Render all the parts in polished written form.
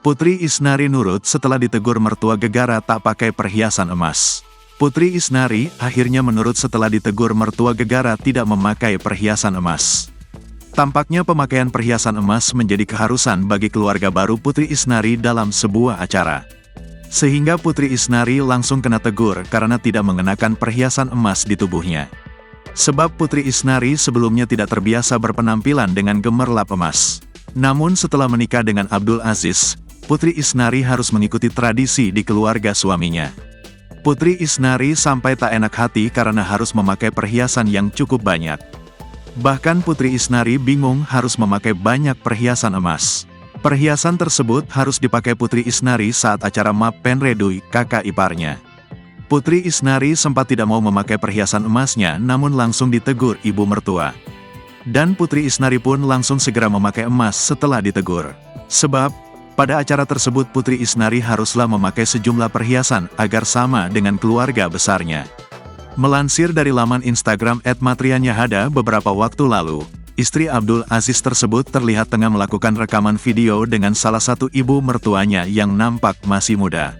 Putri Isnari nurut setelah ditegur mertua Gegara tak pakai perhiasan emas. Putri Isnari akhirnya menurut setelah ditegur mertua Gegara tidak memakai perhiasan emas. Tampaknya pemakaian perhiasan emas menjadi keharusan bagi keluarga baru Putri Isnari dalam sebuah acara. Sehingga Putri Isnari langsung kena tegur karena tidak mengenakan perhiasan emas di tubuhnya. Sebab Putri Isnari sebelumnya tidak terbiasa berpenampilan dengan gemerlap emas. Namun setelah menikah dengan Abdul Aziz, Putri Isnari harus mengikuti tradisi di keluarga suaminya. Putri Isnari sampai tak enak hati karena harus memakai perhiasan yang cukup banyak. Bahkan Putri Isnari bingung harus memakai banyak perhiasan emas. Perhiasan tersebut harus dipakai Putri Isnari saat acara Map Penredui, kakak iparnya. Putri Isnari sempat tidak mau memakai perhiasan emasnya namun langsung ditegur ibu mertua. Dan Putri Isnari pun langsung segera memakai emas setelah ditegur. Sebab, pada acara tersebut Putri Isnari haruslah memakai sejumlah perhiasan agar sama dengan keluarga besarnya. Melansir dari laman Instagram @matrianyahada beberapa waktu lalu, istri Abdul Aziz tersebut terlihat tengah melakukan rekaman video dengan salah satu ibu mertuanya yang nampak masih muda.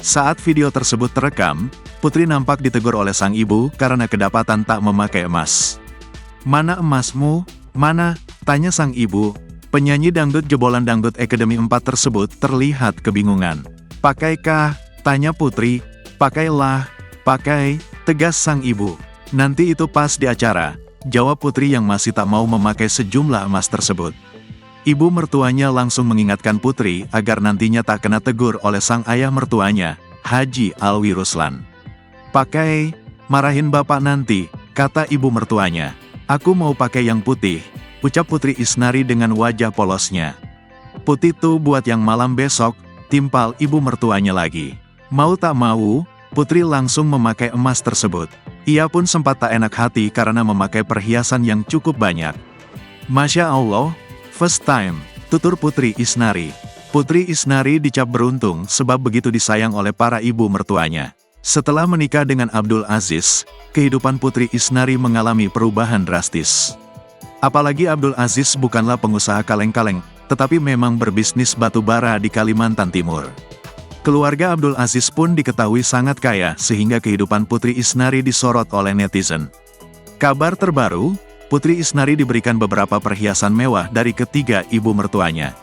Saat video tersebut terekam, Putri nampak ditegur oleh sang ibu karena kedapatan tak memakai emas. "Mana emasmu? Mana?" tanya sang ibu. Penyanyi dangdut jebolan Dangdut Academy 4 tersebut terlihat kebingungan. "Pakaikah?" tanya Putri. "Pakailah, pakai," tegas sang ibu. "Nanti itu pas di acara," jawab Putri yang masih tak mau memakai sejumlah emas tersebut. Ibu mertuanya langsung mengingatkan Putri agar nantinya tak kena tegur oleh sang ayah mertuanya, Haji Alwi Ruslan. "Pakai, marahin bapak nanti," kata ibu mertuanya. "Aku mau pakai yang putih," ucap Putri Isnari dengan wajah polosnya. "Putih tuh buat yang malam besok," timpal ibu mertuanya lagi. Mau tak mau, Putri langsung memakai emas tersebut. Ia pun sempat tak enak hati karena memakai perhiasan yang cukup banyak. "Masya Allah, first time," tutur Putri Isnari. Putri Isnari dicap beruntung sebab begitu disayang oleh para ibu mertuanya. Setelah menikah dengan Abdul Aziz, kehidupan Putri Isnari mengalami perubahan drastis. Apalagi Abdul Aziz bukanlah pengusaha kaleng-kaleng, tetapi memang berbisnis batu bara di Kalimantan Timur. Keluarga Abdul Aziz pun diketahui sangat kaya sehingga kehidupan Putri Isnari disorot oleh netizen. Kabar terbaru, Putri Isnari diberikan beberapa perhiasan mewah dari ketiga ibu mertuanya.